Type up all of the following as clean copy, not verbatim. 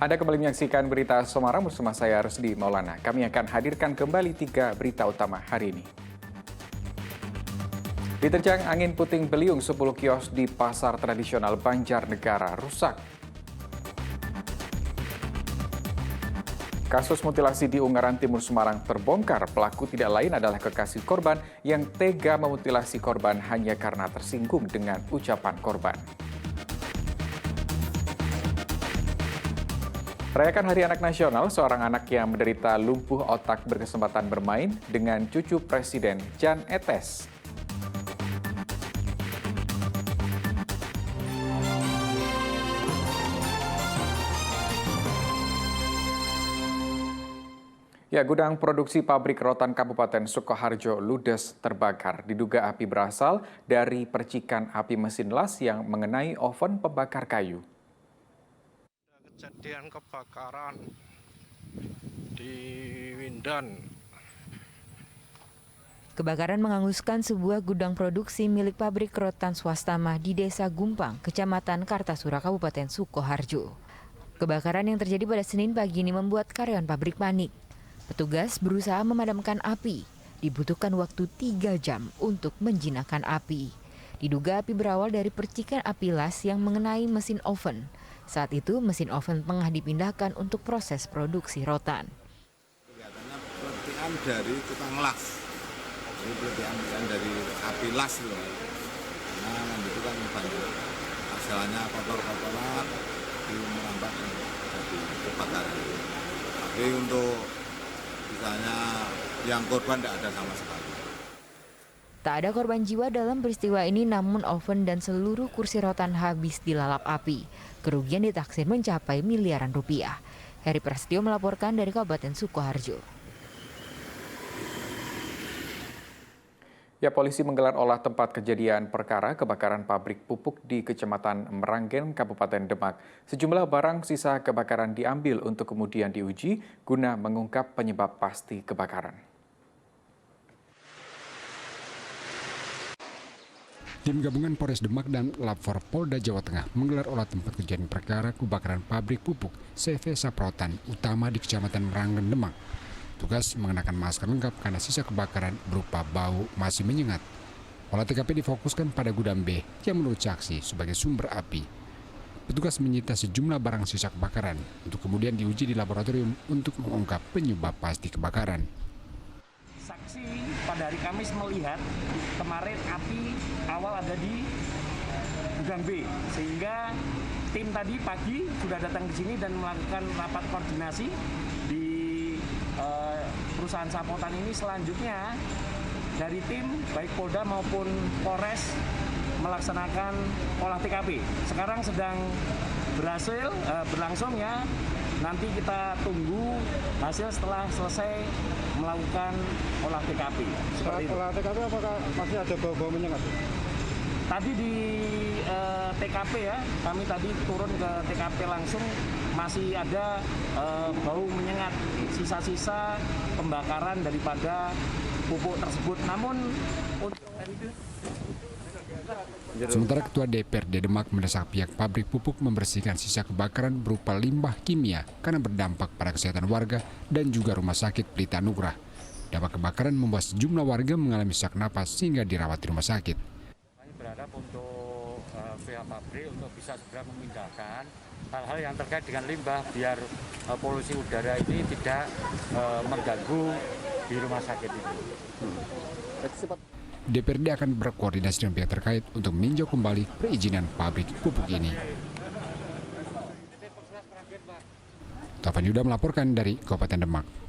Anda kembali menyaksikan berita Semarang bersama saya Rusdi Maulana. Kami akan hadirkan kembali 3 berita utama hari ini. Diterjang angin puting beliung 10 kios di pasar tradisional Banjarnegara rusak. Kasus mutilasi di Ungaran Timur Semarang terbongkar. Pelaku tidak lain adalah kekasih korban yang tega memutilasi korban hanya karena tersinggung dengan ucapan korban. Rayakan Hari Anak Nasional, seorang anak yang menderita lumpuh otak berkesempatan bermain dengan cucu Presiden Jan Etes. Ya, gudang produksi pabrik rotan Kabupaten Sukoharjo ludes terbakar. Diduga api berasal dari percikan api mesin las yang mengenai oven pembakar kayu. Kejadian kebakaran di Windan. Kebakaran menghanguskan sebuah gudang produksi milik pabrik rotan swastama di Desa Gumpang, Kecamatan Kartasura, Kabupaten Sukoharjo. Kebakaran yang terjadi pada Senin pagi ini membuat karyawan pabrik panik. Petugas berusaha memadamkan api. Dibutuhkan waktu 3 jam untuk menjinakkan api. Diduga api berawal dari percikan api las yang mengenai mesin oven. Saat itu mesin oven tengah dipindahkan untuk proses produksi rotan. Kelihatannya percikan dari tukang las. Ini percikan dari api las loh. Nah, itu kan banyak hasilnya kotor-kotoran di merambat jadi kebakaran. Tapi untuk misalnya yang korban tidak ada sama sekali. Tak ada korban jiwa dalam peristiwa ini, namun oven dan seluruh kursi rotan habis dilalap api. Kerugian ditaksir mencapai miliaran rupiah. Heri Prasetyo melaporkan dari Kabupaten Sukoharjo. Ya, polisi menggelar olah tempat kejadian perkara kebakaran pabrik pupuk di Kecamatan Meranggen, Kabupaten Demak. Sejumlah barang sisa kebakaran diambil untuk kemudian diuji guna mengungkap penyebab pasti kebakaran. Tim gabungan Polres Demak dan Lapor Polda Jawa Tengah menggelar olah tempat kejadian perkara kebakaran pabrik pupuk CV Saprotan Utama di Kecamatan Meranggen, Demak. Tugas mengenakan masker lengkap karena sisa kebakaran berupa bau masih menyengat. Olah TKP difokuskan pada gudang B yang menurut saksi sebagai sumber api. Petugas menyita sejumlah barang sisa kebakaran untuk kemudian diuji di laboratorium untuk mengungkap penyebab pasti kebakaran. Saksi pada hari Kamis melihat kemarin api awal ada di gudang B, sehingga tim tadi pagi sudah datang ke sini dan melakukan rapat koordinasi di perusahaan Saprotan ini. Selanjutnya dari tim baik Polda maupun Polres melaksanakan olah TKP. Sekarang sedang berlangsung ya. Nanti kita tunggu hasil setelah selesai melakukan olah TKP. Olah TKP apakah masih ada bau-bau menyengat? Tadi di TKP ya, kami tadi turun ke TKP langsung masih ada bau menyengat, sisa-sisa pembakaran daripada pupuk tersebut. Namun untuk Sementara Ketua DPRD Demak mendesak pihak pabrik pupuk membersihkan sisa kebakaran berupa limbah kimia karena berdampak pada kesehatan warga dan juga rumah sakit Pelita Nugrah. Dampak kebakaran membuat sejumlah warga mengalami sesak napas sehingga dirawat di rumah sakit. Kami berharap untuk pihak pabrik untuk bisa segera memindahkan hal-hal yang terkait dengan limbah biar polusi udara ini tidak mengganggu di rumah sakit ini. DPRD akan berkoordinasi dengan pihak terkait untuk meninjau kembali perizinan pabrik pupuk ini. Taufan Yuda melaporkan dari Kabupaten Demak.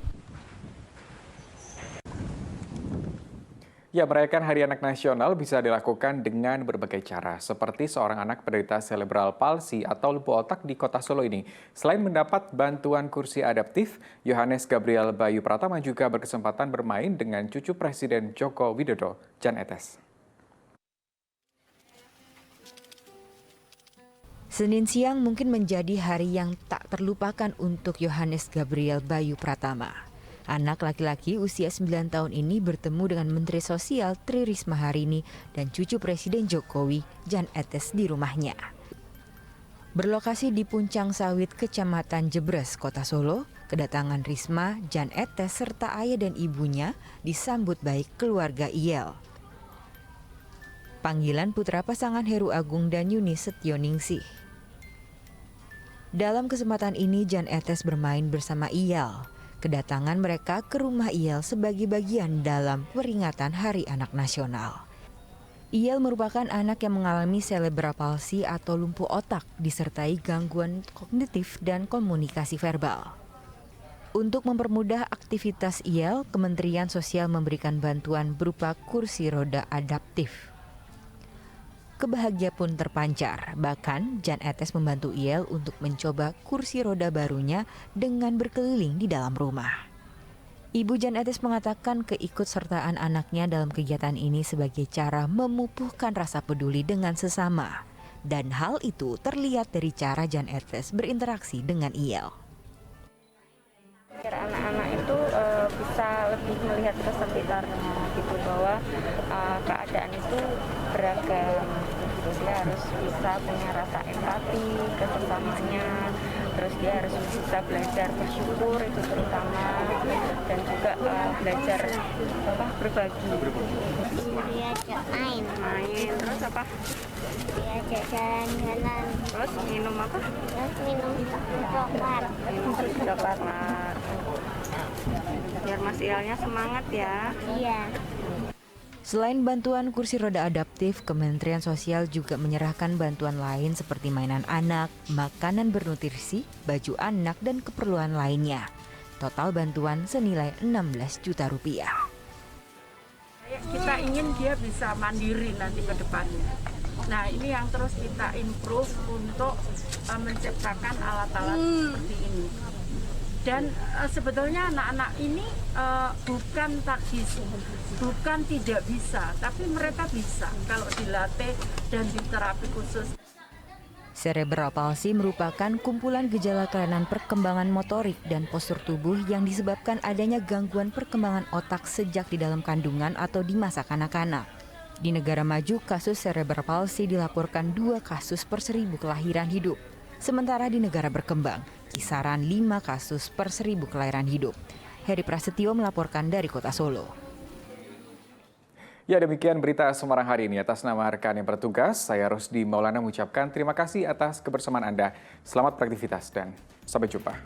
Ya, merayakan Hari Anak Nasional bisa dilakukan dengan berbagai cara, seperti seorang anak penderita cerebral palsy atau lumpuh otak di kota Solo ini. Selain mendapat bantuan kursi adaptif, Yohanes Gabriel Bayu Pratama juga berkesempatan bermain dengan cucu Presiden Joko Widodo, Jan Etes. Senin siang mungkin menjadi hari yang tak terlupakan untuk Yohanes Gabriel Bayu Pratama. Anak laki-laki usia 9 tahun ini bertemu dengan Menteri Sosial Tri Risma Harini dan cucu Presiden Jokowi, Jan Etes, di rumahnya. Berlokasi di Puncang Sawit, Kecamatan Jebres, Kota Solo, kedatangan Risma, Jan Etes, serta ayah dan ibunya disambut baik keluarga IEL. Panggilan putra pasangan Heru Agung dan Yuni Setioningsih. Dalam kesempatan ini, Jan Etes bermain bersama IEL. Kedatangan mereka ke rumah IEL sebagai bagian dalam peringatan Hari Anak Nasional. IEL merupakan anak yang mengalami cerebral palsy atau lumpuh otak disertai gangguan kognitif dan komunikasi verbal. Untuk mempermudah aktivitas IEL, Kementerian Sosial memberikan bantuan berupa kursi roda adaptif. Kebahagiaan pun terpancar, bahkan Jan Etes membantu IEL untuk mencoba kursi roda barunya dengan berkeliling di dalam rumah. Ibu Jan Etes mengatakan keikutsertaan anaknya dalam kegiatan ini sebagai cara memupukkan rasa peduli dengan sesama. Dan hal itu terlihat dari cara Jan Etes berinteraksi dengan IEL. Anak-anak itu bisa lebih melihat ke sekitarnya gitu, bahwa keadaan itu beragam gitu. Dia harus bisa punya rasa empati ke sesamanya, terus dia harus bisa belajar bersyukur itu terutama, dan juga belajar berbagi. Diajak main, terus apa? diajak jalan-jalan, Terus minum apa? terus minum coklat. Minum susu coklat. Biar Mas Ielnya semangat ya. Iya. Selain bantuan kursi roda adaptif, Kementerian Sosial juga menyerahkan bantuan lain seperti mainan anak, makanan bernutrisi, baju anak, dan keperluan lainnya. Total bantuan senilai 16 juta rupiah. Kita ingin dia bisa mandiri nanti ke depannya. Nah, ini yang terus kita improve untuk menciptakan alat-alat seperti ini. Dan sebetulnya anak-anak ini bukan bukan tidak bisa, tapi mereka bisa kalau dilatih dan diterapi khusus. Cerebral palsy merupakan kumpulan gejala kelainan perkembangan motorik dan postur tubuh yang disebabkan adanya gangguan perkembangan otak sejak di dalam kandungan atau di masa kanak-kanak. Di negara maju, kasus cerebral palsy dilaporkan 2 kasus per 1000 kelahiran hidup. Sementara di negara berkembang, kisaran 5 kasus per 1000 kelahiran hidup. Heri Prasetyo melaporkan dari Kota Solo. Ya, demikian berita Semarang hari ini. Atas nama rekan yang bertugas, saya Rusdi Maulana mengucapkan terima kasih atas kebersamaan Anda. Selamat beraktivitas dan sampai jumpa.